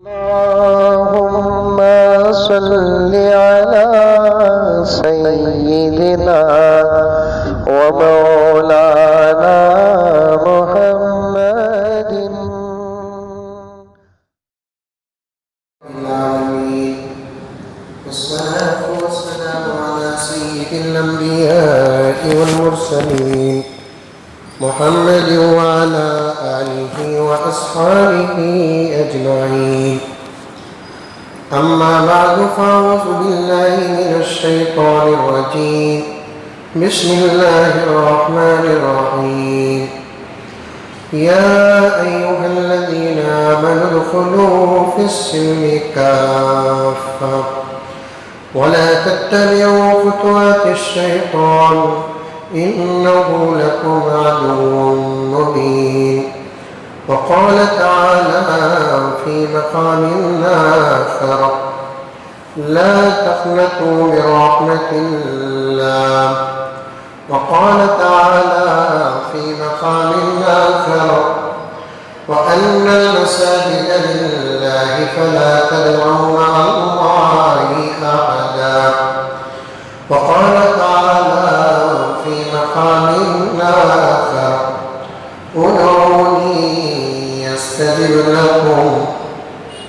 اللهم صل على سيدنا ومولانا محمد العالمين، والصلاة والسلام على سيد الأنبياء والمرسلين محمد وعلى آله وأصحابه أجمعين. أما بعد، فأعوذ بالله من الشيطان الرجيم. بسم الله الرحمن الرحيم. يا أيها الذين آمنوا ادخلوا في السلم كافة ولا تتبعوا خطوات الشيطان إنه لكم عدو مبين. وقال تعالى في مقام آخر: لا تقنطوا من رحمة الله. وقال تعالى في مقام آخر: وأن المساجد لله فلا تدعوا مع الله أحدا. وقال تعالى في مقام آخر: ادعوني يستجب لكم.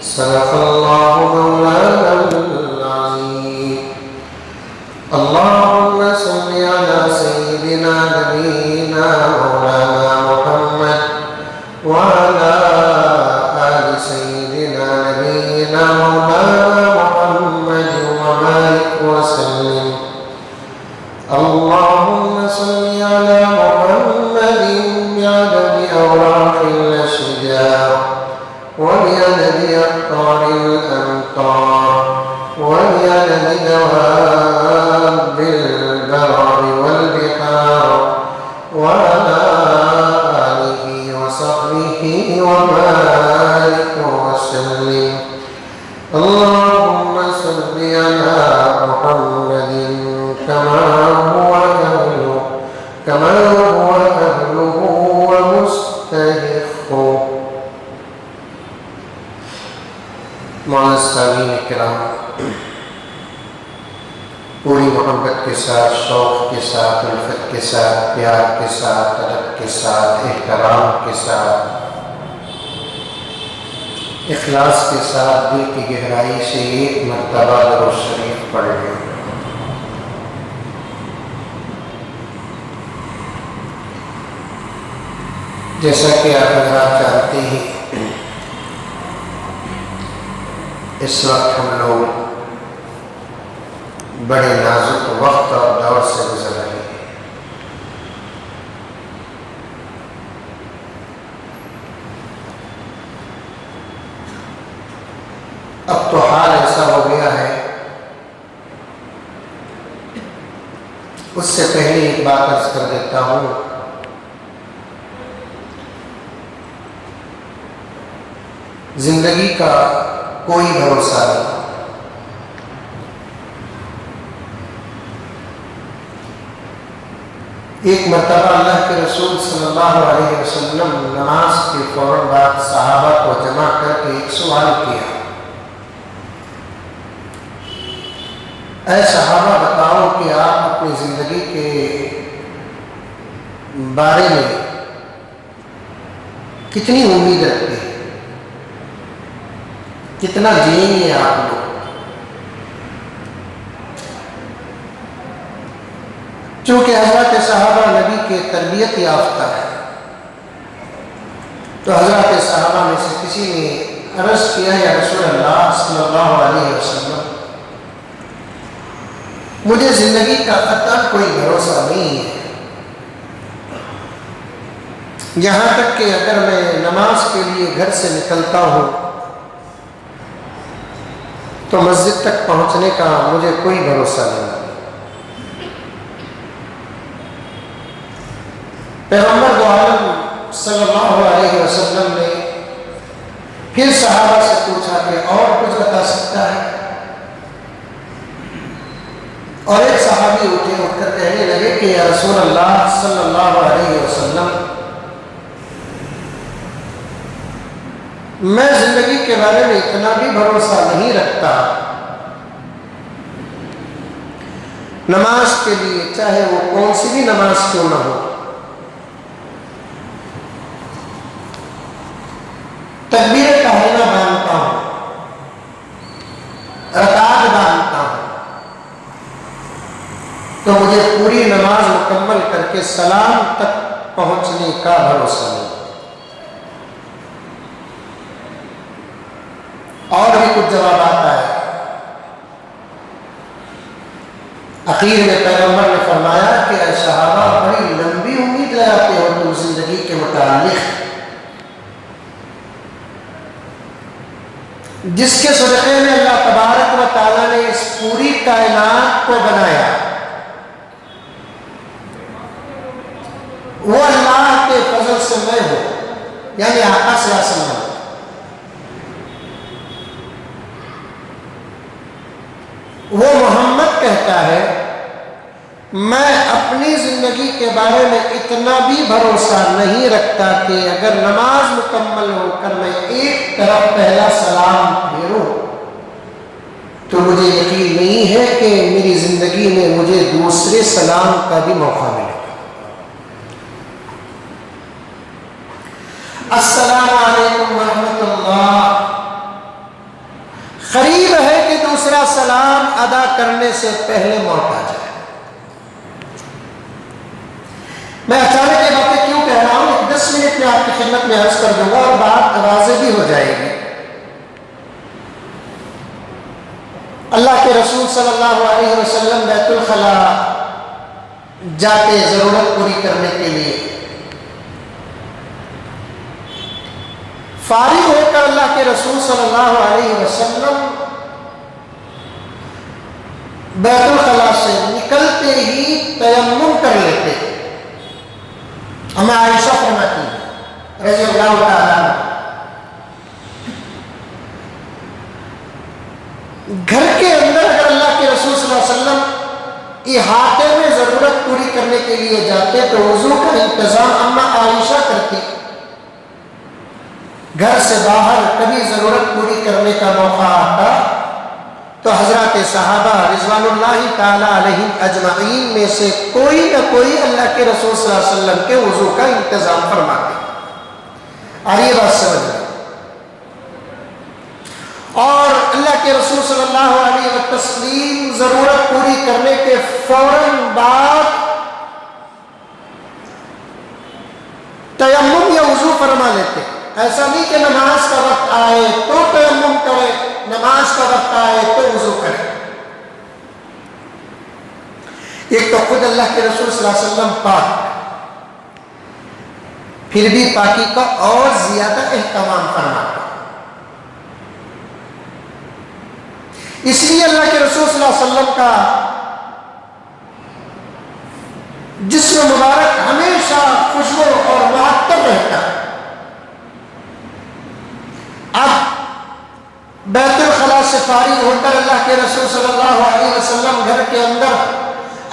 صدق الله مولانا العظيم. اللهم صل على سيدنا نبينا مولانا محمد وعلى آل سيدنا نبينا مولانا محمد وبارك وسلم. اللهم صل على محمد بعدد أوراق الأشجار وبعدد أقطار الأمطار وبعدد دواب البر والبحار وعلى آله وصحبه وبارك وسلم. اللهم صل على محمد كما هو أهله ومستحقه. معزز سامعین کرام، پوری محبت کے ساتھ، شوق کے ساتھ، الفت کے ساتھ، پیار کے ساتھ، ادب کے ساتھ، احترام کے ساتھ، اخلاص کے ساتھ، دل کی گہرائی سے ایک مرتبہ درود شریف پڑھ لیں۔ جیسا کہ آپ حضرات جانتے ہیں، اس وقت ہم لوگ بڑے نازک وقت اور دور سے گزر رہے ہیں۔ اب تو حال ایسا ہو گیا ہے، اس سے پہلے ایک بات عرض کر دیتا ہوں۔ زندگی کا کوئی بھروسہ نہیں۔ ایک مرتبہ اللہ کے رسول صلی اللہ علیہ وسلم نماز کے فوراً بعد صحابہ کو جمع کر کے ایک سوال کیا: اے صحابہ، بتاؤ کہ آپ اپنی زندگی کے بارے میں کتنی امید رکھتے ہیں، کتنا جئیں گے آپ لوگ؟ چونکہ حضرات صحابہ نبی کے تربیت یافتہ ہے، تو حضرات صحابہ میں سے کسی نے عرض کیا: یا رسول اللہ صلی اللہ علیہ وسلم، مجھے زندگی کا قطعاً کوئی بھروسہ نہیں ہے، یہاں تک کہ اگر میں نماز کے لیے گھر سے نکلتا ہوں تو مسجد تک پہنچنے کا مجھے کوئی بھروسہ نہیں۔ پیغمبر دو عالم صلی اللہ علیہ وسلم نے پھر صحابہ سے پوچھا کہ اور کچھ بتا سکتا ہے؟ اور ایک صحابی اٹھ کر کہنے لگے کہ یا رسول اللہ صلی اللہ علیہ وسلم، میں زندگی کے بارے میں اتنا بھی بھروسہ نہیں رکھتا نماز کے لیے، چاہے وہ کون سی بھی نماز کیوں نہ ہو، تکبیر تحریمہ باندھتا ہوں، رکعت باندھتا ہوں، تو مجھے پوری نماز مکمل کر کے سلام تک پہنچنے کا بھروسہ نہیں۔ اور بھی کچھ جوابات آئے۔ اخیر میں پیغمبر نے فرمایا کہ اے صحابہ، بڑی لمبی امید لگاتے ہو تم زندگی کے متعلق، جس کے صدقے میں اللہ تبارک و تعالیٰ نے اس پوری کائنات کو بنایا، وہ اللہ کے فضل سے میں ہوں، یعنی آقا صلی اللہ علیہ وسلم۔ وہ محمد کہتا ہے میں اپنی زندگی کے بارے میں اتنا بھی بھروسہ نہیں رکھتا کہ اگر نماز مکمل ہو کر میں ایک طرف پہلا سلام پھیروں تو مجھے یقین نہیں ہے کہ میری زندگی میں مجھے دوسرے سلام کا بھی موقع ملے۔ السلام علیکم ورحمۃ اللہ قریب ہے کہ دوسرا سلام ادا کرنے سے پہلے موت آ جائے۔ میں اچانک یہ باتیں کیوں کہہ رہا ہوں، 10 منٹ میں آپ کی خدمت میں عرض کر دوں گا اور بات واضح بھی ہو جائے گی۔ اللہ کے رسول صلی اللہ علیہ وسلم بیت الخلا جاتے ضرورت پوری کرنے کے لیے، فارغ ہو کر اللہ کے رسول صلی اللہ علیہ وسلم بیت الخلا سے نکلتے ہی تیمم کر لیتے۔ ہمیں عائشہ فرماتی ہے رضی اللہ تعالیٰ عنہ، گھر کے اندر اگر اللہ کے رسول صلی اللہ علیہ وسلم احاطے میں ضرورت پوری کرنے کے لیے جاتے تو وضو کا انتظام اما عائشہ کرتی۔ گھر سے باہر کبھی ضرورت پوری کرنے کا موقع آتا تو حضرات صحابہ رضوان اللہ تعالی علیہم اجمعین میں سے کوئی نہ کوئی اللہ کے رسول صلی اللہ علیہ وسلم کے وضو کا انتظام فرماتے۔ اور یہ بات سمجھ لیں، اور اللہ کے رسول صلی اللہ علیہ وسلم ضرورت پوری کرنے کے فوراً بعد تیمم یا وضو فرما لیتے۔ ایسا نہیں کہ نماز کا وقت آئے تو تیمم کرے، نماز کا وقت آئے تو وضو کرے۔ ایک تو خود اللہ کے رسول صلی اللہ علیہ وسلم پاک، پھر بھی پاکی کا اور زیادہ اہتمام فرماتا۔ اس لیے اللہ کے رسول صلی اللہ علیہ وسلم کا جسم مبارک ہمیشہ خوشبو اور معطر رہتا۔ اب بیت الخلا سے فارغ ہو کر اللہ کے رسول صلی اللہ علیہ وسلم گھر کے اندر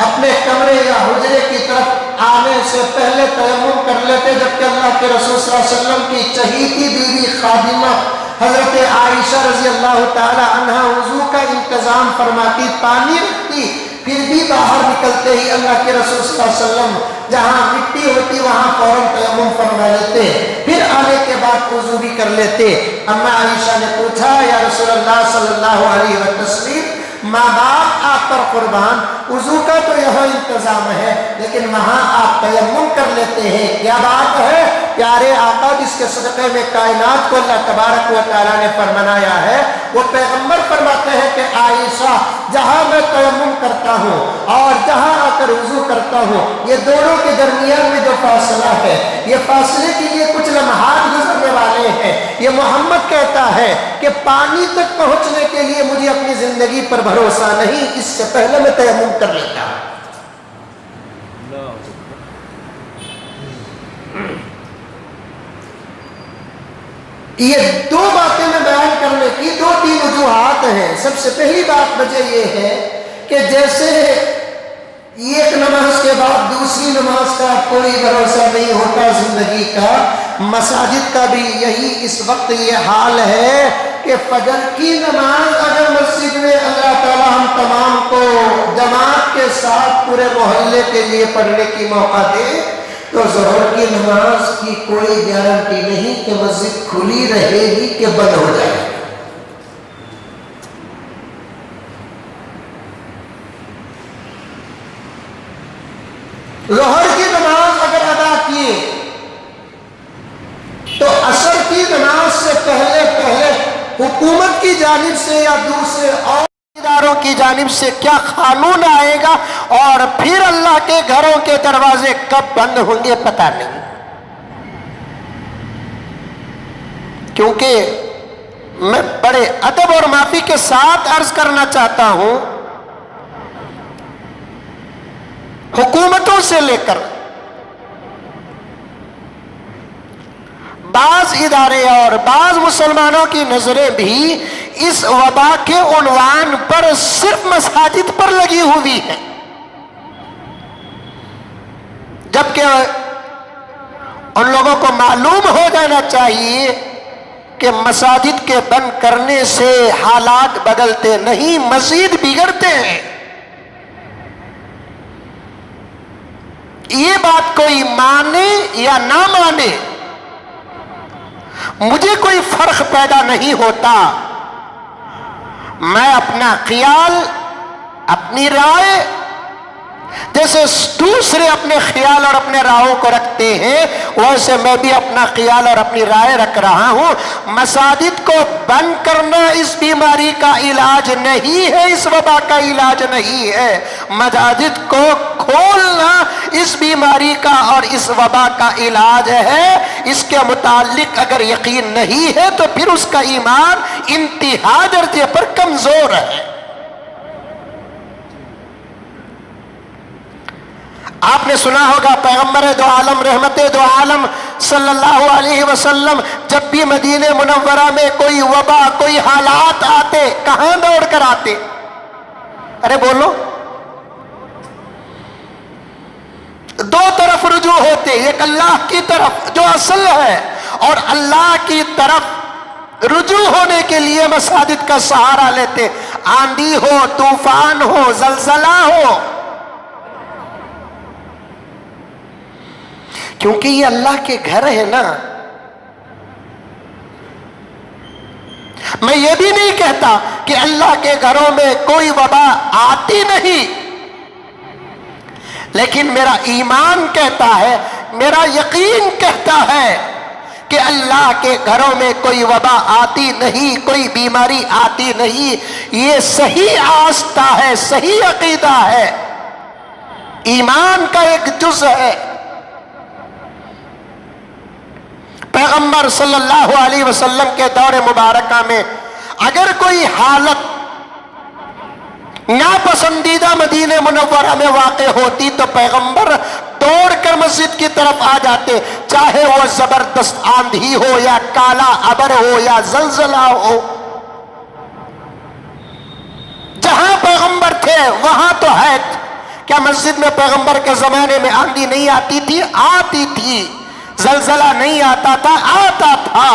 اپنے کمرے یا حجرے کی طرف آنے سے پہلے تیمم کر لیتے، جبکہ اللہ کے رسول صلی اللہ علیہ وسلم کی چہیتی بیوی خادمہ حضرت عائشہ رضی اللہ تعالی عنہا وضو کا انتظام فرماتی، پانی رکھتی، پھر بھی باہر نکلتے ہی اللہ کے رسول صلی اللہ علیہ وسلم جہاں مٹی ہوتی وہاں فوراً تیمم فرما لیتے، پھر آنے کے بعد وضو بھی کر لیتے۔ اما عائشہ نے پوچھا یا رسول اللہ صلی اللہ علیہ وسلم، ماں باپ آپ پر قربان، وضو کا تو یہاں انتظام ہے لیکن وہاں آپ تیمم کر لیتے ہیں، کیا بات ہے؟ پیارے آقا جس کے صدقے میں کائنات کو اللہ تبارک و تعالیٰ نے فرمایا ہے، وہ پیغمبر فرماتے ہیں کہ عائشہ جہاں میں تیمم کرتا ہوں اور جہاں آ کر وضو کرتا ہوں، یہ دونوں کے درمیان میں جو فاصلہ ہے، یہ فاصلے کے لیے کچھ لمحات گزرنے والے ہیں۔ یہ محمد کہتا ہے کہ پانی تک پہنچنے کے لیے مجھے اپنی زندگی پر بھروسہ نہیں، اس سے پہلے میں تیمم کر لیتا ہوں۔ یہ دو باتیں میں بیان کرنے کی 2-3 وجوہات ہیں۔ سب سے پہلی بات وجہ یہ ہے کہ جیسے ایک نماز کے بعد دوسری نماز کا کوئی بھروسہ نہیں ہوتا زندگی کا، مساجد کا بھی یہی اس وقت یہ حال ہے کہ فجر کی نماز اگر مسجد میں اللہ تعالیٰ ہم تمام کو جماعت کے ساتھ پورے محلے کے لیے پڑھنے کی موقع دے تو ظہر کی نماز کی کوئی گارنٹی نہیں کہ مسجد کھلی رہے گی کہ بند ہو جائے گی۔ ظہر کی نماز اگر ادا کیے تو عصر کی نماز سے پہلے حکومت کی جانب سے یا دوسرے اور اداروں کی جانب سے کیا قانون آئے گا اور پھر اللہ کے گھروں کے دروازے کب بند ہوں گے پتہ نہیں۔ کیونکہ میں بڑے ادب اور معافی کے ساتھ عرض کرنا چاہتا ہوں، حکومتوں سے لے کر بعض ادارے اور بعض مسلمانوں کی نظریں بھی اس وبا کے عنوان پر صرف مساجد پر لگی ہوئی ہیں، جبکہ ان لوگوں کو معلوم ہو جانا چاہیے کہ مساجد کے بند کرنے سے حالات بدلتے نہیں، مزید بگڑتے ہیں۔ یہ بات کوئی مانے یا نہ مانے، مجھے کوئی فرق پیدا نہیں ہوتا۔ میں اپنا خیال، اپنی رائے، جیسے دوسرے اپنے خیال اور اپنے راہوں کو رکھتے ہیں ویسے میں بھی اپنا خیال اور اپنی رائے رکھ رہا ہوں۔ مساجد کو بند کرنا اس بیماری کا علاج نہیں ہے، اس وبا کا علاج نہیں ہے۔ مساجد کو کھولنا اس بیماری کا اور اس وبا کا علاج ہے۔ اس کے متعلق اگر یقین نہیں ہے تو پھر اس کا ایمان انتہا درجے پر کمزور ہے۔ آپ نے سنا ہوگا پیغمبر دو عالم، رحمت دو عالم صلی اللہ علیہ وسلم جب بھی مدینہ منورہ میں کوئی وبا، کوئی حالات آتے، کہاں دوڑ کر آتے؟ ارے بولو، دو طرف رجوع ہوتے، ایک اللہ کی طرف جو اصل ہے اور اللہ کی طرف رجوع ہونے کے لیے مساجد کا سہارا لیتے، آندھی ہو، طوفان ہو، زلزلہ ہو، کیونکہ یہ اللہ کے گھر ہے نا۔ میں یہ بھی نہیں کہتا کہ اللہ کے گھروں میں کوئی وبا آتی نہیں، لیکن میرا ایمان کہتا ہے، میرا یقین کہتا ہے کہ اللہ کے گھروں میں کوئی وبا آتی نہیں، کوئی بیماری آتی نہیں۔ یہ صحیح آستہ ہے، صحیح عقیدہ ہے، ایمان کا ایک جز ہے۔ پیغمبر صلی اللہ علیہ وسلم کے دور مبارکہ میں اگر کوئی حالت ناپسندیدہ مدینہ منورہ میں واقع ہوتی تو پیغمبر دوڑ کر مسجد کی طرف آ جاتے، چاہے وہ زبردست آندھی ہو یا کالا ابر ہو یا زلزلہ ہو۔ جہاں پیغمبر تھے وہاں تو ہے۔ کیا مسجد میں پیغمبر کے زمانے میں آندھی نہیں آتی تھی؟ آتی تھی۔ زلزلہ نہیں آتا تھا؟ آتا تھا۔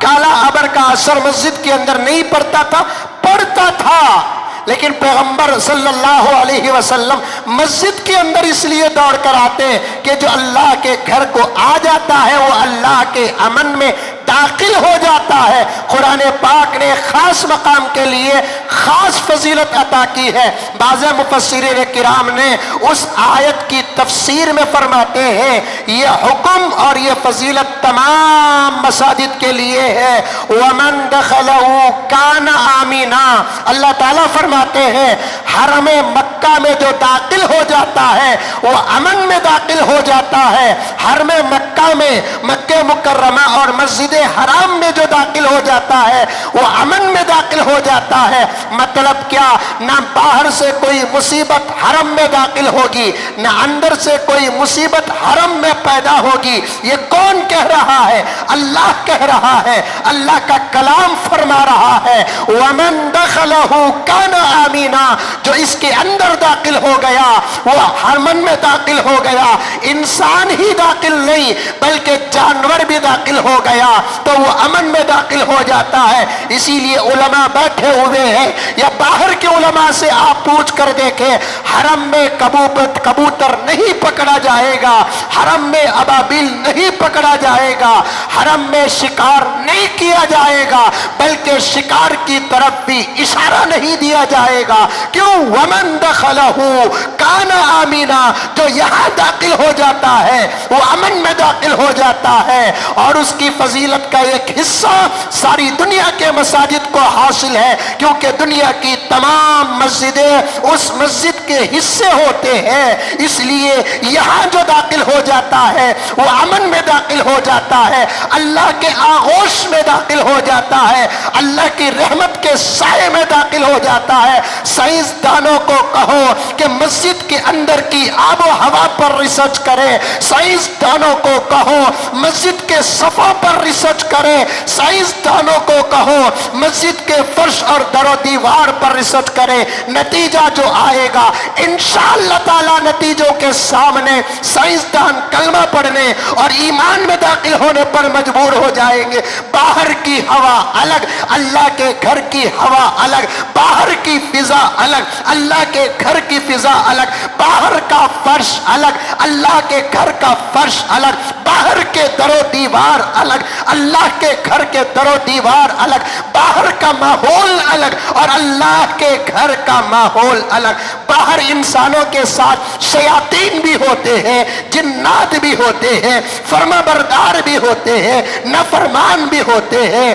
کالا ابر کا اثر مسجد کے اندر نہیں پڑتا تھا؟ پڑتا تھا۔ لیکن پیغمبر صلی اللہ علیہ وسلم مسجد کے اندر اس لیے دوڑ کر آتے کہ جو اللہ کے گھر کو آ جاتا ہے وہ اللہ کے امن میں داخل ہو جاتا ہے۔ قرآن پاک نے خاص مقام کے لیے خاص فضیلت عطا کی ہے۔ بعض مفسرین کرام نے اس آیت کی تفسیر میں فرماتے ہیں یہ حکم اور یہ فضیلت تمام مساجد کے لیے ہے۔ وَمَن دَخَلَهُ كَانَ آمِنًا، اللہ تعالیٰ فرماتے ہیں حرم مکہ میں جو داخل ہو جاتا ہے وہ امن میں داخل ہو جاتا ہے۔ حرم مکہ میں، مکہ مکرمہ اور مسجد حرام میں جو داخل ہو جاتا ہے وہ امن میں داخل ہو جاتا ہے۔ مطلب کیا؟ نہ باہر سے کوئی مصیبت حرم میں داخل ہوگی، نہ اندر سے کوئی مصیبت حرم میں پیدا ہوگی۔ یہ کون کہہ رہا ہے؟ اللہ کہہ رہا ہے، اللہ کا کلام فرما رہا ہے وَمَن دَخَلَهُ كَانَ آمِنًا، جو اس کے اندر داخل ہو گیا وہ حرمن میں داخل ہو گیا، انسان ہی داخل نہیں بلکہ جانور بھی داخل ہو گیا تو وہ امن میں داخل ہو جاتا ہے۔ اسی لیے علماء بیٹھے ہوئے ہیں یا باہر کے علماء سے آپ پوچھ کر دیکھیں، حرم میں کبوتر نہیں پکڑا جائے گا، حرم میں ابابیل نہیں پکڑا جائے گا، حرم میں شکار نہیں کیا جائے گا، بلکہ شکار کی طرف بھی اشارہ نہیں دیا جائے گا۔ کیوں؟ وَمَن دَخَلَهُ كَانَ آمِنًا، جو یہاں داخل ہو جاتا ہے وہ امن میں داخل ہو جاتا ہے، اور اس کی فضیلت کا ایک حصہ ساری دنیا کے مساجد کو حاصل ہے، کیونکہ دنیا کی تمام مسجدیں اس مسجد کے حصے ہوتے ہیں، اس لیے یہاں جو داخل ہو جاتا ہے وہ امن میں داخل ہو جاتا ہے، اللہ کے آغوش میں داخل ہو جاتا ہے، اللہ کی رحمت کے سائے میں داخل ہو جاتا ہے۔ سائنسدانوں کو کہو کہ مسجد کے اندر کی آب و ہوا پر ریسرچ کرے، سائنسدانوں کو کہو مسجد کے صفوں پر ریسرچ کرے، سائنسدانوں کو کہو مسجد کے فرش اور در و دیوار پر ریسرچ کرے، نتیجہ جو آئے گا انشاءاللہ تعالی نتیجوں کے سامنے سائنسدان کلمہ پڑھنے اور ایمان میں داخل ہونے پر مجبور ہو جائیں گے۔ باہر کی ہوا الگ، اللہ کے گھر کی ہوا الگ، باہر کی فضا الگ، اللہ کے گھر کی فضا الگ، باہر کا فرش الگ، اللہ کے گھر کا فرش الگ، باہر کے در و دیوار الگ، اللہ کے گھر کے در و دیوار الگ، باہر کا ماحول الگ اور اللہ کے گھر کا ماحول الگ۔ باہر انسانوں کے ساتھ شیاطین بھی ہوتے ہیں، جنات بھی ہوتے ہیں، فرما بردار بھی ہوتے ہیں، نافرمان بھی ہوتے ہیں،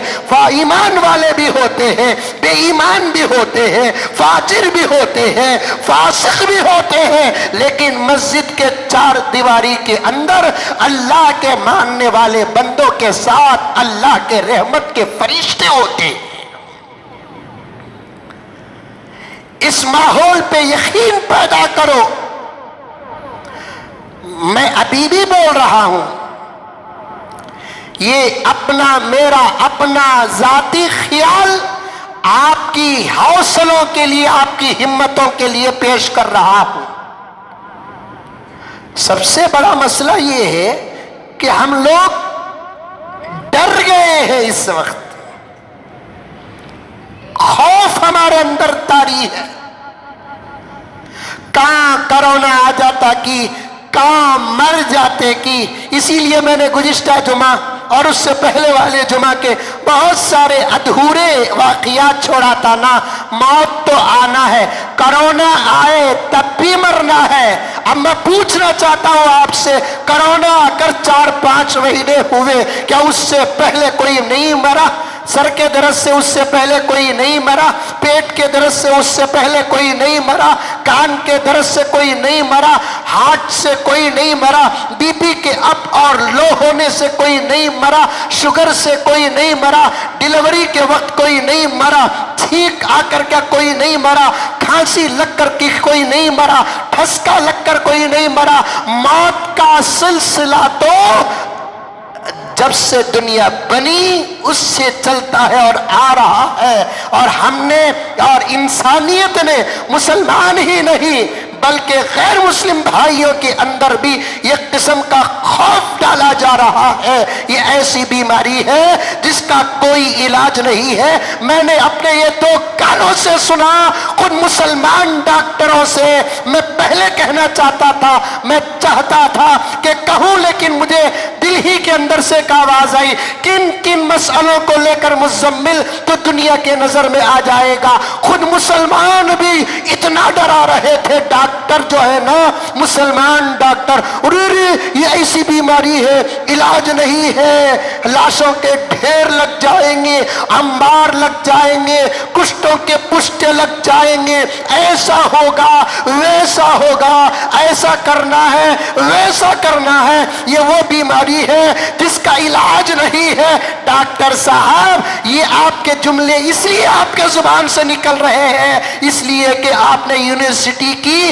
ایمان والے بھی ہوتے ہیں، بے ایمان بھی ہوتے ہیں، فاجر بھی ہوتے ہیں، فاسق بھی ہوتے ہیں، لیکن مسجد کے چار دیواری کے اندر اللہ کے ماننے والے بندوں کے ساتھ اللہ کے رحمت کے فرشتے ہوتے ہیں۔ اس ماحول پہ یقین پیدا کرو۔ میں ابھی بھی بول رہا ہوں، یہ میرا اپنا ذاتی خیال آپ کی حوصلوں کے لیے، آپ کی ہمتوں کے لیے پیش کر رہا ہوں۔ سب سے بڑا مسئلہ یہ ہے کہ ہم لوگ ڈر گئے ہیں، اس وقت خوف ہمارے اندر طاری ہے۔ کہاں کرونا آ جاتا کہ کہاں مر جاتے کی۔ اسی لیے میں نے گزشتہ جمعہ اور اس سے پہلے والے جمعہ کے بہت سارے ادھورے واقعات چھوڑا تھا نا۔ موت تو آنا ہے، کرونا آئے تب بھی مرنا ہے۔ اب میں پوچھنا چاہتا ہوں آپ سے، کرونا اگر 4-5 مہینے ہوئے، کیا اس سے پہلے کوئی نہیں مرا؟ سر کے درد سے اس سے پہلے کوئی نہیں مرا؟ پیٹ کے درد سے اس سے پہلے کوئی نہیں مرا؟ کان کے درد سے کوئی نہیں مرا؟ ہارٹ سے کوئی نہیں مرا؟ بی پی کے اپ اور لو ہونے سے کوئی نہیں مرا؟ شوگر سے کوئی نہیں مرا؟ ڈیلیوری کے وقت کوئی نہیں مرا؟ چھینک آ کر کے کوئی نہیں مرا؟ کھانسی لگ کر کے کوئی نہیں مرا؟ ٹھسکا لگ کر کوئی نہیں مرا؟ موت کا سلسلہ تو جب سے دنیا بنی اس سے چلتا ہے اور آ رہا ہے، اور ہم نے اور انسانیت نے، مسلمان ہی نہیں بلکہ غیر مسلم بھائیوں کے اندر بھی ایک قسم کا خوف ڈالا جا رہا ہے۔ یہ ایسی بیماری ہے جس کا کوئی علاج نہیں ہے۔ میں نے اپنے یہ 2 کانوں سے سنا، خود مسلمان ڈاکٹروں سے۔ میں پہلے کہنا چاہتا تھا، میں چاہتا تھا کہ کہوں، لیکن مجھے دل ہی کے اندر سے ایک آواز آئی، کن کن مسئلوں کو لے کر مزمل تو دنیا کے نظر میں آ جائے گا۔ خود مسلمان بھی اتنا ڈرا رہے تھے، ڈاکٹر جو ہے نا، مسلمان ڈاکٹر، یہ ایسی بیماری ہے، علاج نہیں ہے، لاشوں کے ڈھیر لگ جائیں گے، انبار لگ جائیں گے، کشتوں کے پشتے لگ جائیں گے، ایسا ہوگا ویسا ہوگا، ایسا کرنا ہے ویسا کرنا ہے۔ یہ وہ بیماری ہے جس کا علاج نہیں ہے۔ ڈاکٹر صاحب، یہ آپ کے جملے اس لیے آپ کے زبان سے نکل رہے ہیں، اس لیے کہ آپ نے یونیورسٹی کی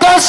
10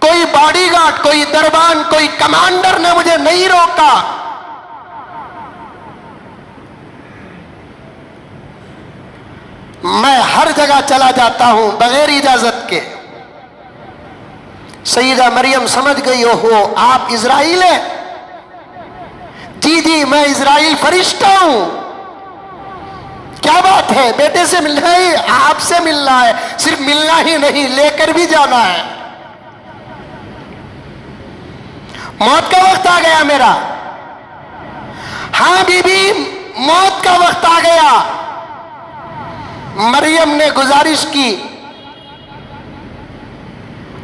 کوئی باڈی گارڈ، کوئی دربان، کوئی کمانڈر نے مجھے نہیں روکا. میں ہر جگہ چلا جاتا ہوں بغیر اجازت کے. سیدہ مریم سمجھ گئی، ہو آپ اسرائیل ہیں؟ جی جی میں اسرائیل فرشتہ ہوں. کیا بات ہے؟ بیٹے سے ملنا ہے، آپ سے ملنا ہے. صرف ملنا ہی نہیں، لے کر بھی جانا ہے. موت کا وقت آ گیا میرا. ہاں بی بی موت کا وقت آ گیا. مریم نے گزارش کی،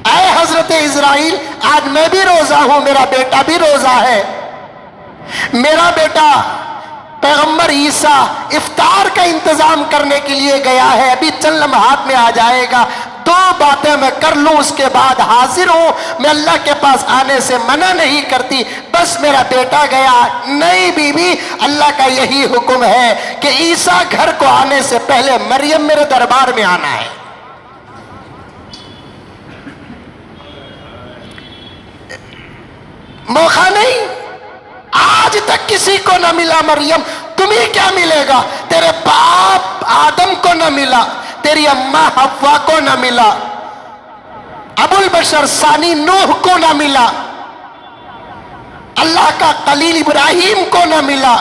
اے حضرت اسرائیل، آج میں بھی روزہ ہوں، میرا بیٹا بھی روزہ ہے. میرا بیٹا پیغمبر عیسیٰ افطار کا انتظام کرنے کے لیے گیا ہے، ابھی چند لمحات میں آ جائے گا. 2 باتیں میں کر لوں اس کے بعد حاضر ہوں. میں اللہ کے پاس آنے سے منع نہیں کرتی، بس میرا بیٹا گیا. نہیں بی بی، اللہ کا یہی حکم ہے کہ عیسیٰ گھر کو آنے سے پہلے مریم میرے دربار میں آنا ہے. موقع نہیں، آج تک کسی کو نہ ملا. مریم تمہیں کیا ملے گا؟ تیرے باپ آدم کو نہ ملا، تیری اماں حوا کو نہ ملا، ابو البشر ثانی نوح کو نہ ملا، اللہ کا خلیل ابراہیم کو نہ ملا،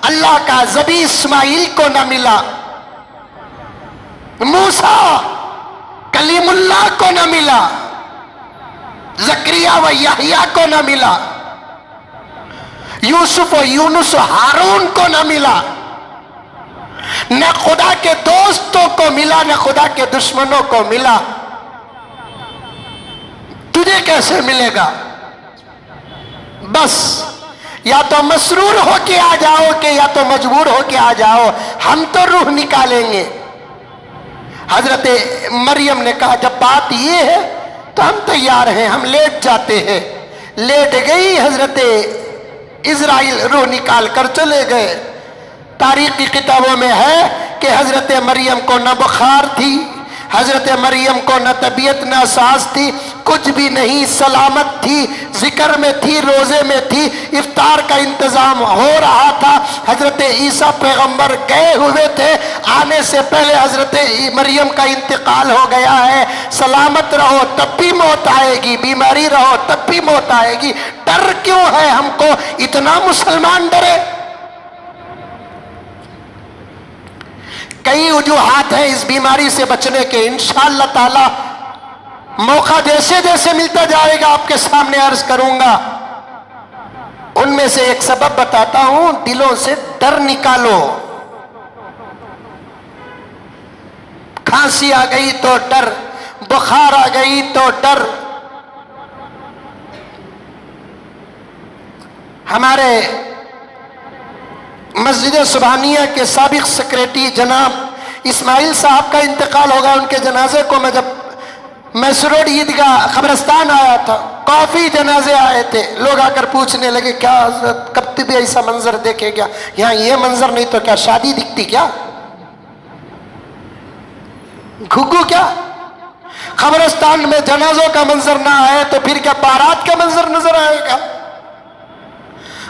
اللہ کا ذبی اسماعیل کو نہ ملا، موسیٰ کلیم اللہ کو نہ ملا، زکریا و یحییٰ کو نہ ملا، یوسف و یونس و ہارون کو نہ ملا. نہ خدا کے دوستوں کو ملا، نہ خدا کے دشمنوں کو ملا. تجھے کیسے ملے گا؟ بس یا تو مسرور ہو کے آ جاؤ کہ یا تو مجبور ہو کے آ جاؤ، ہم تو روح نکالیں گے. حضرت مریم نے کہا جب بات یہ ہے تو ہم تیار ہیں، ہم لیٹ جاتے ہیں. لیٹ گئی حضرت اسرائیل، روح نکال کر چلے گئے. تاریخ کی کتابوں میں ہے کہ حضرت مریم کو نہ بخار تھی، حضرت مریم کو نہ طبیعت نہ ساز تھی، کچھ بھی نہیں، سلامت تھی، ذکر میں تھی، روزے میں تھی. افطار کا انتظام ہو رہا تھا. حضرت عیسیٰ پیغمبر گئے ہوئے تھے، آنے سے پہلے حضرت مریم کا انتقال ہو گیا ہے. سلامت رہو تب بھی موت آئے گی، بیماری رہو تب بھی موت آئے گی. ڈر کیوں ہے ہم کو اتنا؟ مسلمان ڈرے. کئی وجوہات ہیں اس بیماری سے بچنے کے، انشاءاللہ تعالی موقع جیسے جیسے ملتا جائے گا آپ کے سامنے عرض کروں گا. ان میں سے ایک سبب بتاتا ہوں، دلوں سے ڈر نکالو. کھانسی آ گئی تو ڈر، بخار آ گئی تو ڈر. ہمارے مسجد سبحانیہ کے سابق سیکریٹری جناب اسماعیل صاحب کا انتقال ہوگا. ان کے جنازے کو میں جب میسروڈ عیدگاہ قبرستان آیا تھا، کافی جنازے آئے تھے. لوگ آ کر پوچھنے لگے کیا حضرت کب بھی ایسا منظر دیکھے گیا؟ یہاں یہ منظر نہیں تو کیا شادی دکھتی کیا؟ گھگو کیا؟ قبرستان میں جنازوں کا منظر نہ آئے تو پھر کیا بارات کا منظر نظر آئے گا؟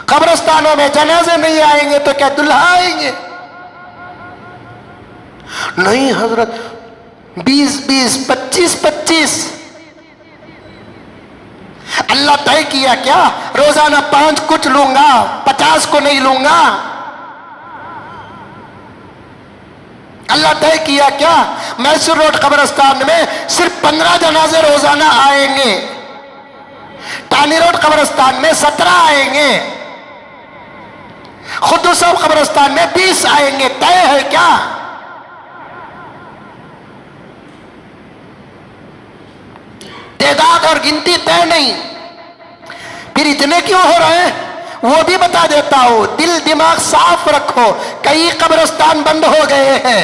قبرستانوں میں جنازے نہیں آئیں گے تو کیا دلہا آئیں گے؟ نہیں حضرت 20-20 25-25 اللہ طے کیا کیا روزانہ 5 کچھ لوں گا، 50 کو نہیں لوں گا؟ اللہ طے کیا کیا میسر روڈ قبرستان میں صرف 15 جنازے روزانہ آئیں گے، ٹانی روڈ قبرستان میں 17 آئیں گے، قدس قبرستان میں 20 آئیں گے؟ طے ہے کیا؟ تعداد اور گنتی طے نہیں. پھر اتنے کیوں ہو رہے ہیں وہ بھی بتا دیتا ہوں. دل دماغ صاف رکھو. کئی قبرستان بند ہو گئے ہیں،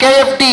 KFD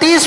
30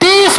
30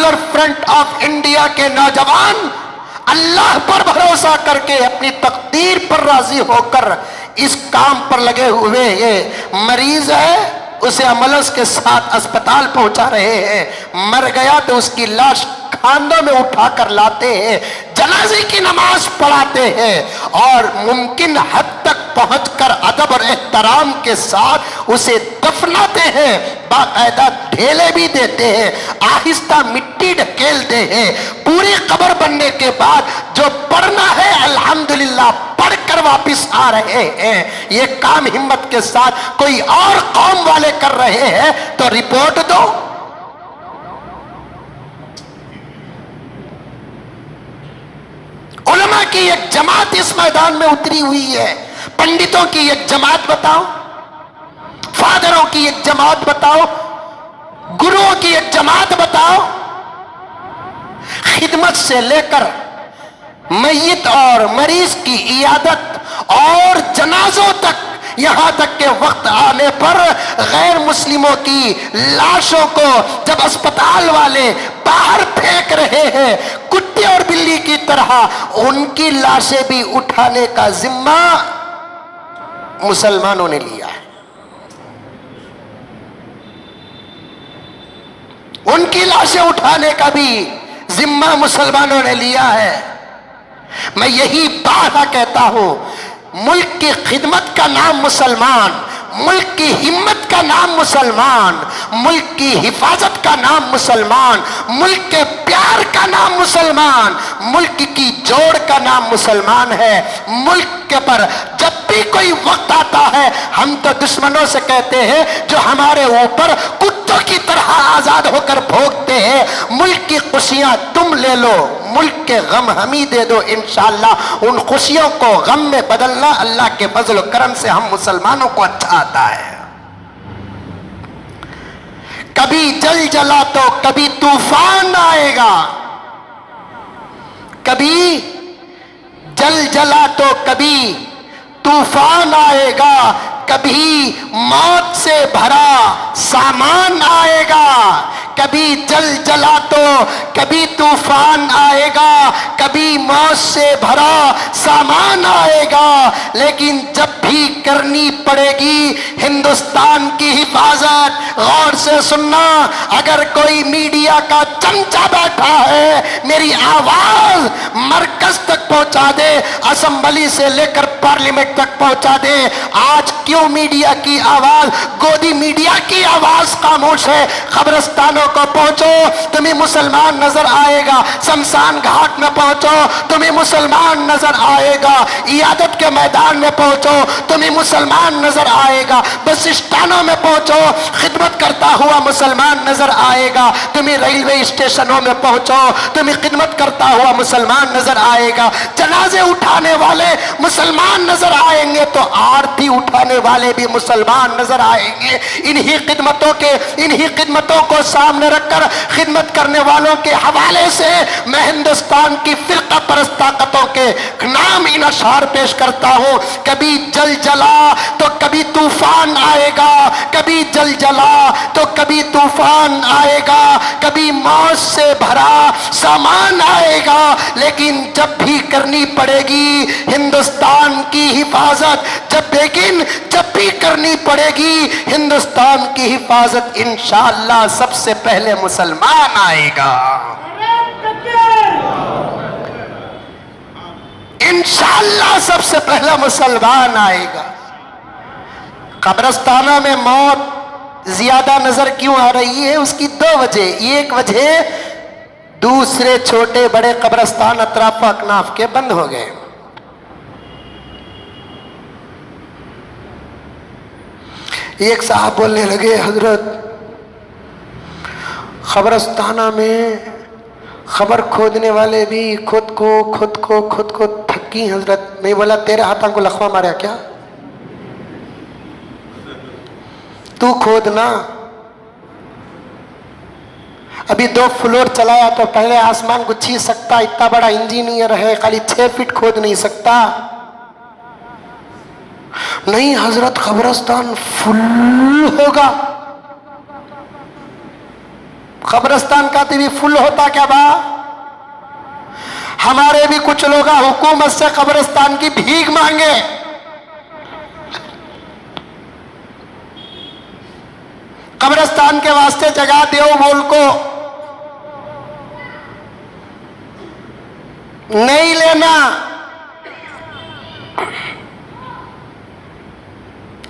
popular front of India کے نوجوان اللہ پر بھروسہ کر کے اپنی تقدیر پر راضی ہو کر اس کام پر لگے ہوئے یہ مریض ہے اسے ایمبولینس کے ساتھ اسپتال پہنچا رہے ہیں، مر گیا تو اس کی لاش کاندھوں میں اٹھا کر لاتے ہیں، جنازے کی نماز پڑھاتے ہیں اور ممکن حد تک پہنچ کر ادب اور احترام کے ساتھ اسے دفناتے ہیں، باقاعدہ ڈھیلے بھی دیتے ہیں، آہستہ مٹی ڈھکیلتے ہیں، پوری قبر بننے کے بعد جو پڑھنا ہے الحمدللہ پڑھ کر واپس آ رہے ہیں۔ یہ کام ہمت کے ساتھ کوئی اور قوم والے کر رہے ہیں تو رپورٹ دو۔ علماء کی ایک جماعت اس میدان میں اتری ہوئی ہے، پنڈتوں کی ایک جماعت بتاؤ، فادروں کی ایک جماعت بتاؤ، گروؤں کی ایک جماعت بتاؤ، خدمت سے لے کر میت اور مریض کی عیادت اور جنازوں تک، یہاں تک کہ وقت آنے پر غیر مسلموں کی لاشوں کو جب اسپتال والے باہر پھینک رہے ہیں کتے اور بلی کی طرح، ان کی لاشیں بھی اٹھانے کا ذمہ مسلمانوں نے لیا ہے، ان کی لاشیں اٹھانے کا بھی ذمہ مسلمانوں نے لیا ہے۔ میں یہی بات کہتا ہوں، ملک کی خدمت کا نام مسلمان، ملک کی ہمت کا نام مسلمان، ملک کی حفاظت کا نام مسلمان، ملک کے پیار کا نام مسلمان، ملک کی جوڑ کا نام مسلمان ہے۔ ملک کے پر جب بھی کوئی وقت آتا ہے ہم تو دشمنوں سے کہتے ہیں جو ہمارے اوپر کتوں کی طرح آزاد ہو کر بھوکتے ہیں، ملک کی خوشیاں تم لے لو، ملک کے غم ہم ہی دے دو، انشاءاللہ ان خوشیوں کو غم میں بدلنا اللہ کے فضل و کرم سے ہم مسلمانوں کو اچھا آتا ہے۔ کبھی جل جلا تو کبھی طوفان آئے گا، کبھی جل جلا تو کبھی طوفان آئے گا، کبھی موت سے بھرا سامان آئے گا، کبھی جل جلا تو کبھی طوفان آئے گا، کبھی موت سے بھرا سامان آئے گا، لیکن جب بھی کرنی پڑے گی ہندوستان کی حفاظت۔ غور سے سننا، اگر کوئی میڈیا کا چمچا بیٹھا ہے میری آواز مرکز تک پہنچا دے، اسمبلی سے لے کر پارلیمنٹ تک پہنچا دے۔ آج کیوں میڈیا کی آواز، گودی میڈیا کی آواز خاموش ہے؟ قبرستانوں کو پہنچو تمہیں مسلمان نظر آئے گا، شمشان گھاٹ میں پہنچو تمہیں مسلمان نظر آئے گا، عیادت کے میدان میں پہنچو تمہیں مسلمان نظر آئے گا، بس اسٹانوں میں پہنچو خدمت کرتا ہوا مسلمان نظر آئے گا، تمہیں ریلوے اسٹیشنوں میں پہنچو تمہیں خدمت کرتا ہوا مسلمان نظر آئے گا، جنازے اٹھانے والے مسلمان نظر آئیں گے تو آرتی اٹھانے والے بھی مسلمان نظر آئیں گے۔ انہی خدمتوں کو سامنے رکھ کر خدمت کرنے والوں کے حوالے سے میں ہندوستان کی فرقہ پرست طاقتوں کے نام ان اشعار پیش کرتا ہوں۔ کبھی جل جلا تو کبھی طوفان آئے گا، کبھی جل جلا تو کبھی طوفان آئے گا، کبھی موت سے بھرا سامان آئے گا، لیکن جب بھی کرنی پڑے گی ہندوستان کی حفاظت، جب بھی کرنی پڑے گی ہندوستان کی حفاظت، انشاءاللہ سب سے پہلے مسلمان آئے گا، انشاءاللہ سب سے پہلا مسلمان آئے گا۔ قبرستانوں میں موت زیادہ نظر کیوں آ رہی ہے؟ اس کی دو وجہ، ایک وجہ دوسرے چھوٹے بڑے قبرستان اطراف و اکناف کے بند ہو گئے، ایک صاحب بولنے لگے حضرت قبرستانہ میں خبر کھودنے والے بھی خود کو تھکی حضرت۔ میں بولا تیرے ہاتھوں کو لخوا ماریا کیا؟ تو کھودنا، ابھی 2 فلور چلایا تو پہلے آسمان کو چھو سکتا، اتنا بڑا انجینئر ہے خالی 6 فٹ کھود نہیں سکتا؟ نہیں حضرت قبرستان فل ہوگا۔ قبرستان کا بھی فل ہوتا کیا با؟ ہمارے بھی کچھ لوگ حکومت سے قبرستان کی بھیک مانگے. قبرستان کے واسطے جگہ دیو بول کو نہیں لینا.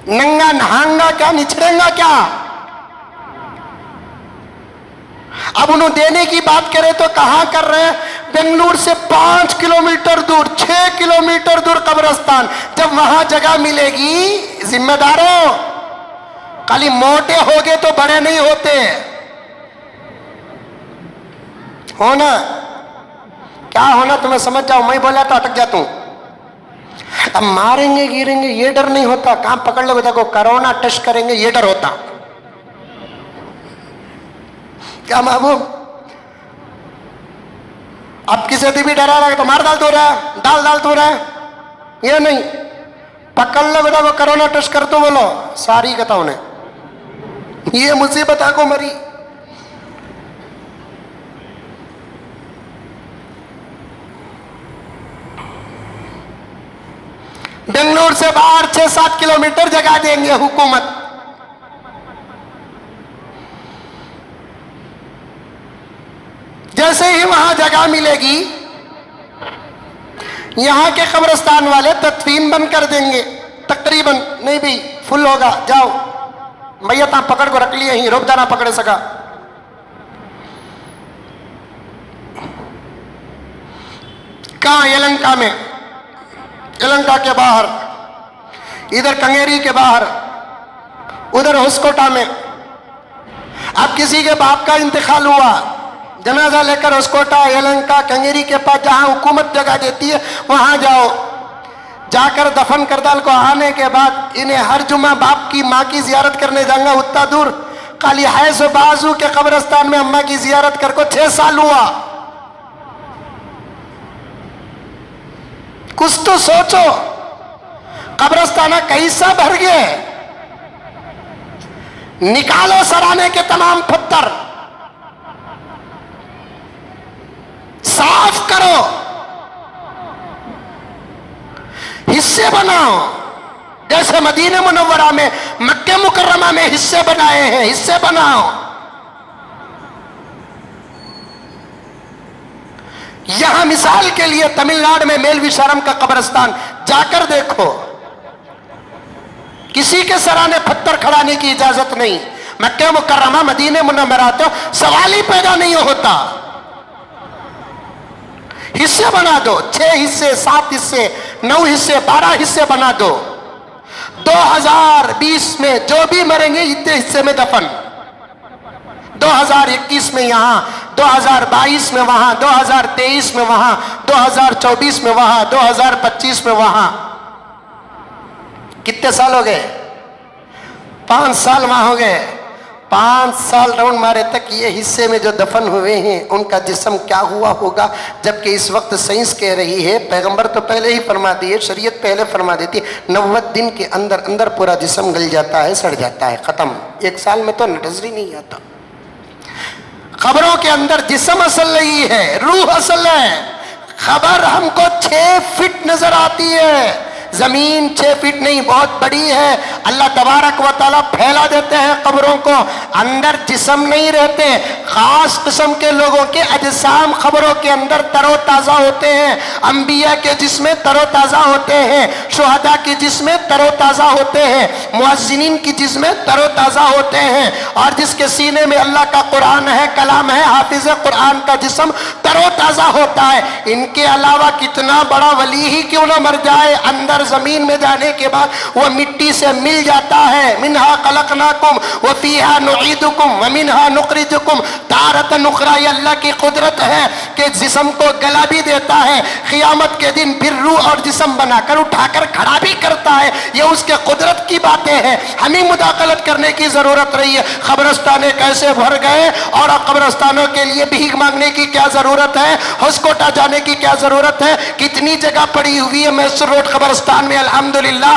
ننگا نہانگا کیا نچڑیں گا کیا؟ اب انہوں دینے کی بات کرے تو کہاں کر رہے ہیں؟ بنگلور سے 5 کلومیٹر دور 6 کلومیٹر دور قبرستان. جب وہاں جگہ ملے گی ذمہ داروں خالی موٹے ہوگے تو بڑے نہیں ہوتے. ہونا کیا ہونا تمہیں سمجھ جاؤ. میں بولا تو اٹک جاتا ہوں. اب ماریں گے گریں گے یہ ڈر نہیں ہوتا. کہاں پکڑ لو دیکھو کرونا ٹیسٹ کریں گے یہ ڈر ہوتا. کیا محبوب اب کسی بھی ڈرا رہا ہے تو مار ڈال تو رہا ہے ڈال تو رہا ہے یہ نہیں. پکڑ لو بیٹا وہ کرونا ٹیسٹ کر تو بولو ساری کہتا انہیں یہ مصیبت آ کو مری. بنگلور سے باہر 6-7 کلومیٹر جگہ دیں گے حکومت. جیسے ہی وہاں جگہ ملے گی یہاں کے قبرستان والے تدفین بند کر دیں گے. تقریباً نہیں بھی فل ہوگا. جاؤ میت آپ پکڑ کو رکھ لیے ہی روک جانا پکڑے سکا. کہاں؟ یلنکا میں. یلنکا کے باہر ادھر کنگیری کے باہر ادھر ہسکوٹا میں. اب کسی کے باپ کا انتقال ہوا جنازہ لے کر ہسکوٹا یلنکا کنگیری کے پاس جہاں حکومت جگہ دیتی ہے وہاں جاؤ. جا کر دفن کر ڈال کو آنے کے بعد انہیں ہر جمعہ باپ کی ماں کی زیارت کرنے جائیں گا اتنا دور. خالی حیض و بازو کے قبرستان میں اماں کی زیارت کر کو 6 سال ہوا. کچھ تو سوچو. قبرستانہ کیسا بھر گئے. نکالو سرانے کے تمام پتھر صاف کرو حصے بناؤ. جیسے مدینہ منورہ میں مکہ مکرمہ میں حصے بنائے ہیں حصے بناؤ. یہاں مثال کے لیے تمل ناڈو میں میلویشارم کا قبرستان جا کر دیکھو. کسی کے سرانے پتھر کھڑانے کی اجازت نہیں. مکہ مکرمہ مدینہ منورہ تو سوال ہی پیدا نہیں ہوتا. حصے بنا دو 6 حصے 7 حصے 9 حصے 12 حصے بنا دو. 2020 میں جو بھی مریں گے اتنے حصے میں دفن. 2021 میں یہاں 2022 میں وہاں 2023 میں وہاں 2024 میں وہاں 2025 میں وہاں. کتنے سال ہو گئے؟ 5 سال وہاں ہو گئے. 5 سال راؤنڈ مارے تک یہ حصے میں جو دفن ہوئے ہیں ان کا جسم کیا ہوا ہوگا. جبکہ اس وقت سائنس کہہ رہی ہے پیغمبر تو پہلے ہی فرما دیے شریعت پہلے فرما دیتی ہے 90 دن کے اندر اندر پورا جسم گل جاتا ہے سڑ جاتا ہے ختم. 1 سال میں تو نظر ہی نہیں آتا. خبروں کے اندر جسم اصل نہیں ہے روح اصل ہے. خبر ہم کو 6 فٹ نظر آتی ہے زمین 6 فٹ نہیں بہت بڑی ہے. اللہ تبارک و تعالیٰ پھیلا دیتے ہیں قبروں کو. اندر جسم نہیں رہتے. خاص قسم کے لوگوں کے اجسام قبروں کے اندر تر و تازہ ہوتے ہیں. انبیاء کے جسم تر و تازہ ہوتے ہیں. شہداء کے جسم تر و تازہ ہوتے ہیں. مؤذنین کی جسم تر و تازہ ہوتے ہیں. اور جس کے سینے میں اللہ کا قرآن ہے کلام ہے حافظ قرآن کا جسم تر و تازہ ہوتا ہے. ان کے علاوہ کتنا بڑا ولی ہی کیوں نہ مر جائے اندر زمین میں جانے کے بعد وہ مٹی سے مل جاتا ہے. منہا خلقناکم وفیہا نعیدکم ومنہا نخرجکم تارۃ اخری. یہ اللہ کی قدرت ہے کہ جسم کو گلا بھی دیتا ہے قیامت کے دن پھر روح اور جسم بنا کر اٹھا کر کھڑا بھی کرتا ہے. یہ اس کے قدرت کی باتیں ہیں. ہمیں مداخلت کرنے کی ضرورت رہی ہے. قبرستانے کیسے بھر گئے اور قبرستانوں کے لیے بھیک مانگنے کی کیا ضرورت ہے. ہسکوٹا جانے کی کیا ضرورت ہے. کتنی جگہ پڑی ہوئی ہے میسر روڈ قبرستان میں الحمدللہ.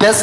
10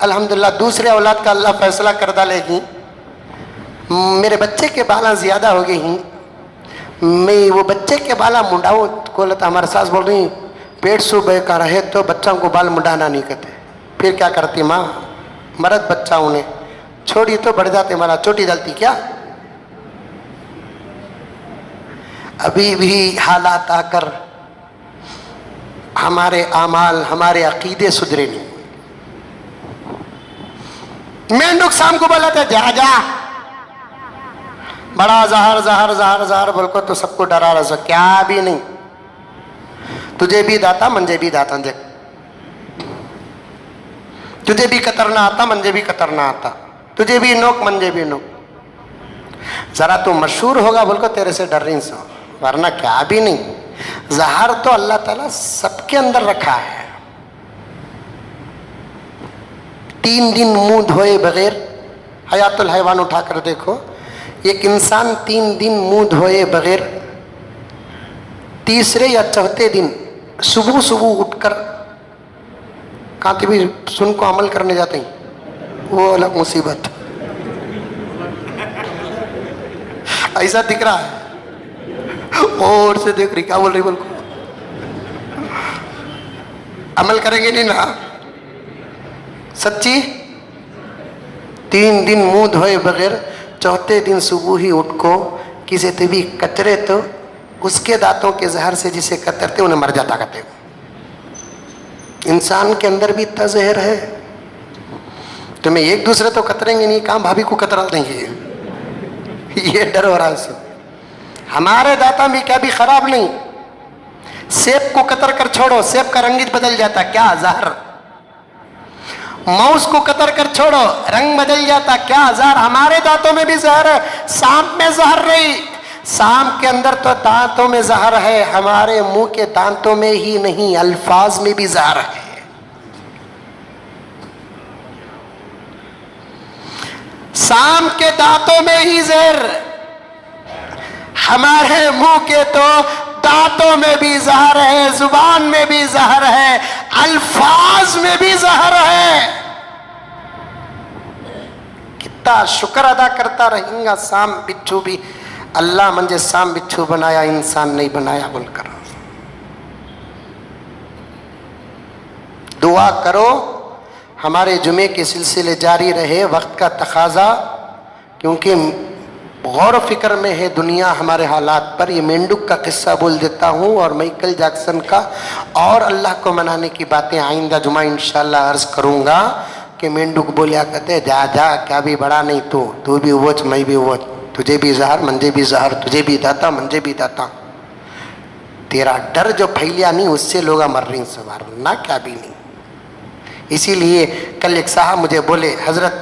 الحمدللہ دوسرے اولاد کا اللہ فیصلہ کر ڈالے گی. میرے بچے کے بالا زیادہ ہو گئی ہیں, میں وہ بچے کے بالا منڈاؤ کو لتا. ہمارے ساس بول رہی ہیں پیٹ سو بے کا رہے تو بچوں کو بال منڈانا نہیں کہتے. پھر کیا کرتی ماں, مرد بچہ انہیں چھوڑی تو بڑھ جاتے, ہمارا چوٹی ڈالتی کیا. ابھی بھی حالات آ کر ہمارے اعمال ہمارے عقیدے سدھرے نہیں. مینڈک شام کو بولا تھا جا جا بڑا زہر زہر زہر زہر بول کو تو سب کو ڈرا رہا. کیا بھی نہیں, تجھے بھی داتا منجے بھی داتا. دیکھ تجھے بھی قطرنا آتا منجے بھی قطرنا آتا, تجھے بھی نوک منجے بھی نوک. ذرا تو مشہور ہوگا بول کو تیرے سے ڈر رہی سو, ورنہ کیا بھی نہیں. زہر تو اللہ تعالیٰ سب کے اندر رکھا ہے. 3 دن منہ دھوئے بغیر, حیات الحیوان اٹھا کر دیکھو, ایک انسان 3 دن منہ دھوئے بغیر تیسرے یا چوتھے دن صبح صبح اٹھ کر کہاں بھی سن کو عمل کرنے جاتے ہیں, وہ الگ مصیبت. ایسا دکھ رہا ہے اور سے دیکھ رہی, کیا بول رہی, بول کو عمل کریں گے نہیں نا سچی. 3 دن منہ دھوئے بغیر چوتھے دن صبح ہی اٹھ کو کسی سے بھی کترے تو اس کے دانتوں کے زہر سے جسے کترتے انہیں مر جاتا کرتے. انسان کے اندر بھی اتنا زہر ہے. تمہیں ایک دوسرے تو کتریں گے نہیں, کہاں بھابھی کو کترا دیں گے, یہ ڈر ہو رہا ہے سے. ہمارے دانتوں بھی کیا بھی خراب نہیں. سیب کو کتر کر چھوڑو, سیب کا رنگ بدل جاتا, کیا زہر. ماؤس کو کتر کر چھوڑو, رنگ بدل جاتا, کیا زہر. ہمارے دانتوں میں بھی زہر ہے. سانپ میں زہر نہیں, سانپ کے اندر تو دانتوں میں زہر ہے, ہمارے منہ کے دانتوں میں ہی نہیں, الفاظ میں بھی زہر ہے. سانپ کے دانتوں میں ہی زہر, ہمارے منہ کے تو دانتوں میں بھی زہر ہے, زبان میں بھی زہر ہے, الفاظ میں بھی زہر ہے. کتنا شکر ادا کرتا رہیں گا سام بچھو بھی, اللہ منجے سام بچھو بنایا انسان نہیں بنایا بول کر. دعا کرو ہمارے جمعے کے سلسلے جاری رہے, وقت کا تقاضا, کیونکہ غور و فکر میں ہے دنیا ہمارے حالات پر. یہ مینڈک کا قصہ بول دیتا ہوں اور مائیکل جیکسن کا, اور اللہ کو منانے کی باتیں آئندہ جمعہ انشاءاللہ عرض کروں گا. کہ مینڈک بولیا کرتے جا جا کیا بھی بڑا نہیں, تو بھی ووچ میں بھی ووچ, تجھے بھی زہر منجے بھی زہر, تجھے بھی داتا منجے بھی داتا. تیرا ڈر جو پھیلیا نہیں اس سے لوگ مر رہی سوار, نہ کیا بھی نہیں. اسی لیے کل ایک صاحب مجھے بولے حضرت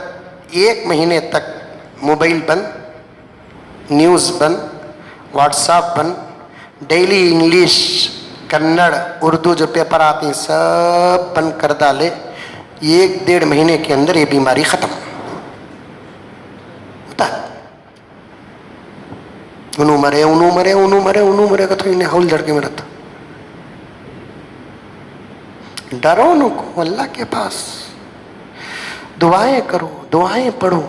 1 مہینے تک موبائل بند, نیوز بند, واٹس ایپ بند, ڈیلی انگلش کنڑ اردو جو پیپر آتے ہیں سب بند کر ڈالے. 1-1.5 مہینے کے اندر یہ بیماری ختم ہوتا ہے. انہوں مرے کا تو انہیں ہول جڑ کے مرتا. ڈرو نو کو, اللہ کے پاس دعائیں کرو, دعائیں پڑھو,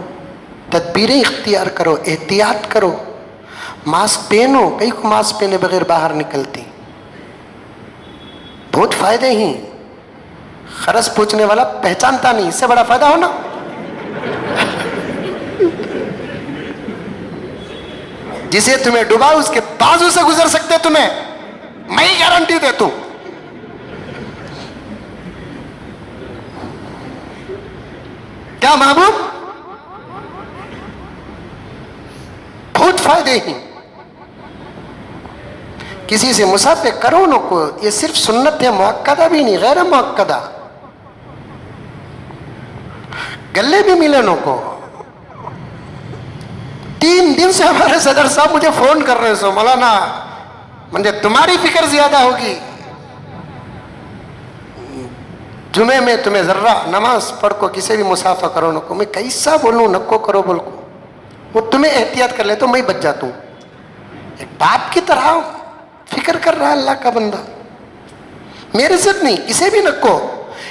تدبیریں اختیار کرو, احتیاط کرو. ماسک پہنو, کئی کو ماسک پہنے بغیر باہر نکلتی, بہت فائدے ہیں. خرس پوچھنے والا پہچانتا نہیں, اس سے بڑا فائدہ ہونا. جسے تمہیں ڈوبا اس کے بازو سے گزر سکتے تمہیں, میں ہی گارنٹی دیتا ہوں. کیا محبوب, بہت فائدے ہیں. کسی سے مسافے کرو نو کو, یہ صرف سنت ہے, مؤکدہ بھی نہیں, غیر مؤکدہ. گلے بھی ملے نو کو. 3 دن سے ہمارے صدر صاحب مجھے فون کر رہے سو, مولانا مجھے تمہاری فکر زیادہ ہوگی, جمعے میں تمہیں ذرہ نماز پڑھ کو کسی بھی مسافہ کرو نو کو. میں کیسا بولوں نکو کرو بول کو, وہ تمہیں احتیاط کر لے تو میں بچ جاتا ہوں. ایک باپ کی طرح فکر کر رہا اللہ کا بندہ, میرے ضد نہیں, کسی بھی نکو.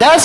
10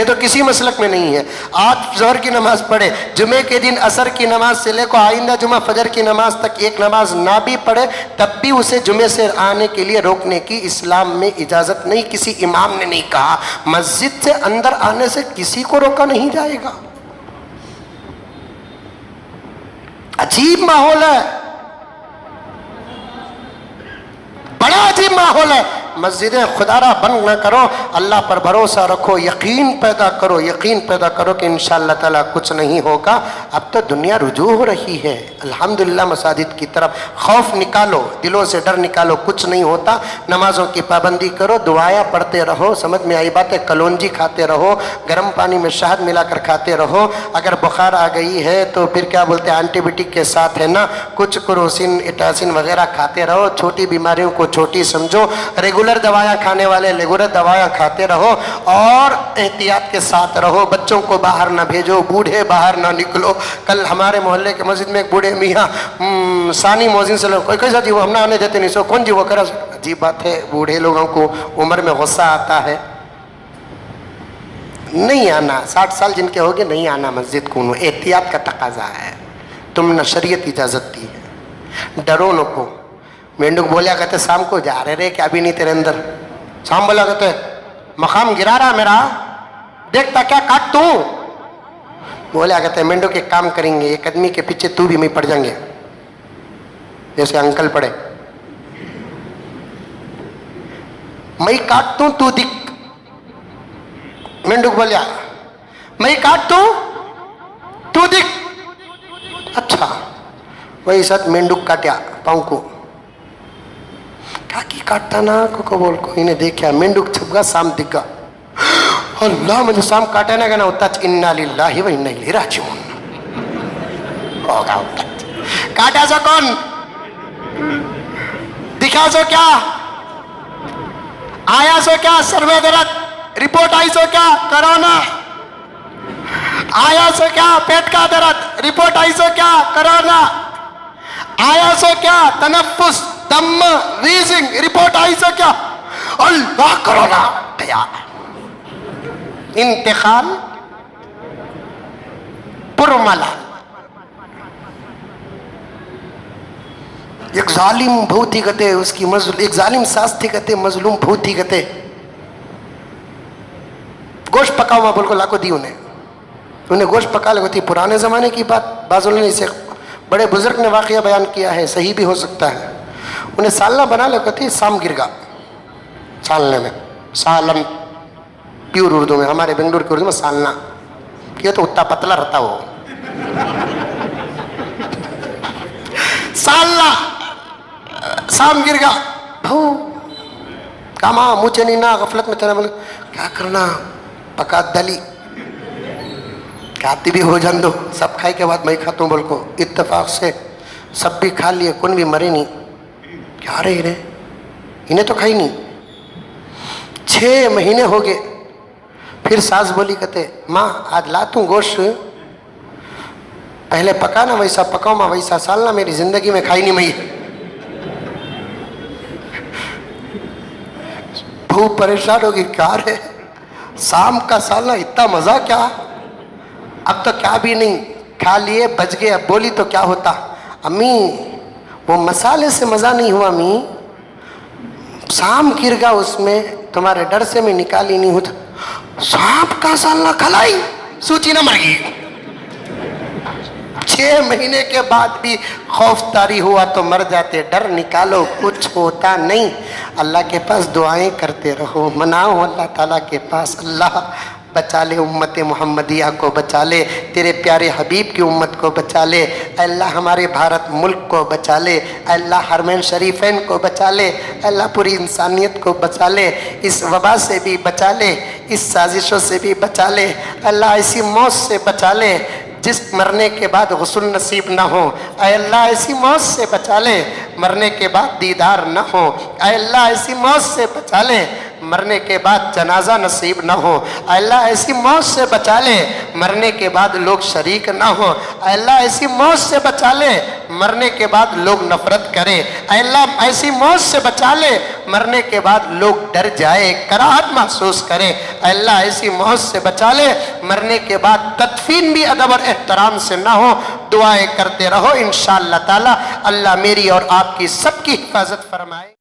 یہ تو کسی مسلک میں نہیں ہے. آج ظہر کی نماز پڑھے, جمعے کے دن عصر کی نماز سے لے کر آئندہ جمعہ فجر کی نماز تک ایک نماز نہ بھی پڑھے, تب بھی اسے جمعے سے آنے کے لیے روکنے کی اسلام میں اجازت نہیں. کسی امام نے نہیں کہا. مسجد سے اندر آنے سے کسی کو روکا نہیں جائے گا. عجیب ماحول ہے, بڑا عجیب ماحول ہے. مسجدیں خدا را بند نہ کرو, اللہ پر بھروسہ رکھو, یقین پیدا کرو کہ انشاءاللہ تعالیٰ کچھ نہیں ہوگا. اب تو دنیا رجوع ہو رہی ہے الحمدللہ مساجد کی طرف. خوف نکالو, دلوں سے ڈر نکالو, کچھ نہیں ہوتا. نمازوں کی پابندی کرو, دعائیں پڑھتے رہو, سمجھ میں آئی بات ہے. کلونجی کھاتے رہو, گرم پانی میں شہد ملا کر کھاتے رہو. اگر بخار آ گئی ہے تو پھر کیا بولتے ہیں, اینٹی بائیوٹک کے ساتھ ہے نا, کچھ کروسین ایٹاسین وغیرہ کھاتے رہو. چھوٹی بیماریوں کو چھوٹی سمجھو. ریگولر دوائیاں کھانے والے ریگولر دوائیاں کھاتے رہو اور احتیاط کے ساتھ رہو. بچوں کو باہر نہ بھیجو, بوڑھے باہر نہ نکلو. کل ہمارے محلے کے مسجد میں ایک بوڑھے میاں ثانی مؤذن سے کوئی کیسا جی وہ ہم نہ آنے دیتے نہیں. سو کون جی وہ کرا. عجیب بات ہے, بوڑھے لوگوں کو عمر میں غصہ آتا ہے. نہیں آنا, 60 سال جن کے ہوگے نہیں آنا مسجد کو. احتیاط کا تقاضا ہے, تم نے شریعت اجازت دی ہے. ڈرو نہ کو. مینڈو بولیا کہتے شام کو جا رہے کیا بھی نہیں تیرے اندر. شام بولا کہتے مقام گرا رہا میرا, دیکھتا کیا کاٹ تو. بولیا کہتے مینڈو کے کام کریں گے, ایک آدمی کے پیچھے تو بھی میں پڑ جائیں گے جیسے انکل پڑے. میں کاٹ دوں تو دکھ. مینڈو بولیا میں کاٹ دوں تو دکھ. اچھا وہی ساتھ مینڈو کاٹیا پاؤں کو. کاکی کاٹتا نا کو بول کو انہیں دیکھا مینڈوک چھپ گا, سام دکھ گا. اللہ مجھے سام کاٹا نا گنا ہوتا انا للہ و انا الیہ راجعون ہوگا. کاٹا سو کون, دکھا سو کیا, آیا سو کیا سر میں درد, رپورٹ آئی سو کیا کرونا, آیا سو کیا پیٹ کا درد, رپورٹ آئی سو کیا کرونا, آیا سو کیا تنفس دم ویزنگ, رپورٹ آئی سو کیا اللہ کرونا گیا. انتقال پرملا. ایک ظالم بہت ہی کہتے اس کی ایک ظالم ساس تھی کہتے مظلوم بہت ہی کہتے گوشت پکا ہوا بول کو لا کو دی. انہیں گوشت پکا لگو تھی. پرانے زمانے کی بات, بعض نے اسے بڑے بزرگ نے واقعہ بیان کیا ہے, صحیح بھی ہو سکتا ہے. انہیں سالنا بنا لگو تھی, سام گر گا. سالنے میں سالن پیور اردو میں, ہمارے بنگلور کی اردو میں سالنا, یہ تو اتنا پتلا رہتا ہو. سالنا سام گر گا. کہا ماں مجھے نہیں نا غفلت میں تیرا. کیا کرنا پکا دلی کھاتی بھی ہو جان دو, سب کھائے کے بعد میں کھاتا ہوں بول کو. اتفاق سے سب بھی کھا لیے, کون بھی مرے نہیں. کیا رہے انہیں تو کھائی نہیں. 6 مہینے ہو گئے. پھر ساس بولی کہتے ماں آج لاتوں گوشت, پہلے پکانا ویسا پکاؤ ماں, ویسا سالنا میری زندگی میں کھائی نہیں میں. بہت پریشان ہوگی, کیا رہے شام کا سالنا اتنا مزہ کیا. اب تو کیا بھی نہیں, کھا لیے بچ گئے. اب بولی تو کیا ہوتا, امی وہ مسالے سے مزہ نہیں ہوا امی, سام گر گا اس میں, تمہارے ڈر سے میں نکالی نہیں ہوتا. سانپ کا سالنا کھلائی, سوچی نہ مر گئی. 6 مہینے کے بعد بھی خوف طاری ہوا تو مر جاتے. ڈر نکالو, کچھ ہوتا نہیں. اللہ کے پاس دعائیں کرتے رہو, مناؤ اللہ تعالیٰ کے پاس. اللہ بچا لے امت محمدیہ کو, بچا لے تیرے پیارے حبیب کی امت کو, بچا لے اللہ ہمارے بھارت ملک کو, بچا لے اللہ حرمین شریفین کو, بچا لے اللہ پوری انسانیت کو, بچا لے اس وبا سے بھی, بچا لے اس سازشوں سے بھی, بچا لے اللہ ایسی موت سے, بچا لے جس مرنے کے بعد غسل نصیب نہ ہو. اے اللہ ایسی موت سے بچا لے مرنے کے بعد دیدار نہ ہو. اے اللہ ایسی موت سے بچا لے مرنے کے بعد جنازہ نصیب نہ ہو، اے اللہ ایسی موت سے بچا لے مرنے کے بعد لوگ شریک نہ ہو، اے اللہ ایسی موت سے بچا لے مرنے کے بعد لوگ نفرت کرے، اے اللہ ایسی موت سے بچا لے مرنے کے بعد لوگ ڈر جائے کراہت محسوس کرے، اے اللہ ایسی موت سے بچا لے مرنے کے بعد تدفین بھی ادب اور احترام سے نہ ہو۔ دعائیں کرتے رہو انشاءاللہ تعالی اللہ میری اور آپ کی سب کی حفاظت فرمائے۔